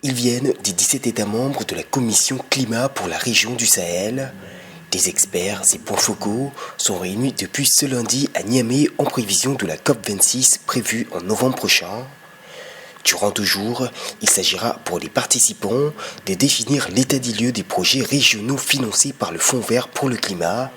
Ils viennent des 17 États membres de la Commission Climat pour la région du Sahel. Des experts et points focaux sont réunis depuis ce lundi à Niamey en prévision de la COP26 prévue en novembre prochain. Durant 2 jours, il s'agira pour les participants de définir l'état des lieux des projets régionaux financés par le Fonds vert pour le climat,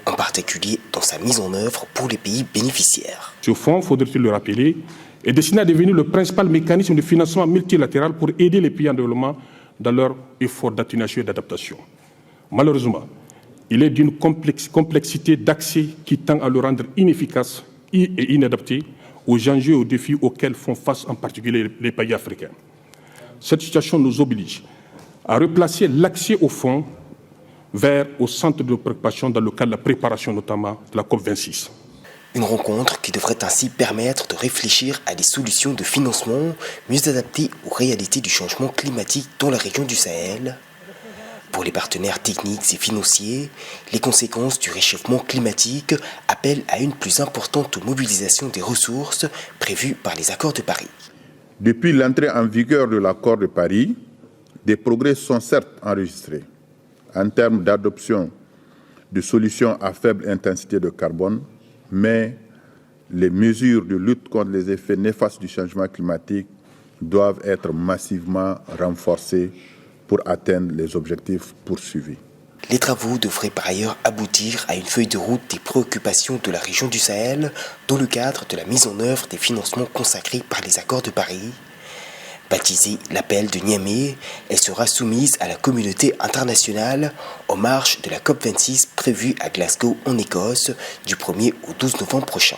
en particulier dans sa mise en œuvre pour les pays bénéficiaires. Ce fonds, faudrait-il le rappeler, est destiné à devenir le principal mécanisme de financement multilatéral pour aider les pays en développement dans leur effort d'atténuation et d'adaptation. Malheureusement, il est d'une complexité d'accès qui tend à le rendre inefficace et inadapté aux enjeux et aux défis auxquels font face en particulier les pays africains. Cette situation nous oblige à replacer l'accès au fonds au centre de préoccupation dans le cadre de la préparation notamment de la COP26. Une rencontre qui devrait ainsi permettre de réfléchir à des solutions de financement mieux adaptées aux réalités du changement climatique dans la région du Sahel. Pour les partenaires techniques et financiers, les conséquences du réchauffement climatique appellent à une plus importante mobilisation des ressources prévues par les accords de Paris. Depuis l'entrée en vigueur de l'accord de Paris, des progrès sont certes enregistrés en termes d'adoption de solutions à faible intensité de carbone, mais les mesures de lutte contre les effets néfastes du changement climatique doivent être massivement renforcées pour atteindre les objectifs poursuivis. Les travaux devraient par ailleurs aboutir à une feuille de route des préoccupations de la région du Sahel dans le cadre de la mise en œuvre des financements consacrés par les accords de Paris. Baptisée l'appel de Niamey, elle sera soumise à la communauté internationale en marge de la COP26 prévue à Glasgow en Écosse du 1er au 12 novembre prochain.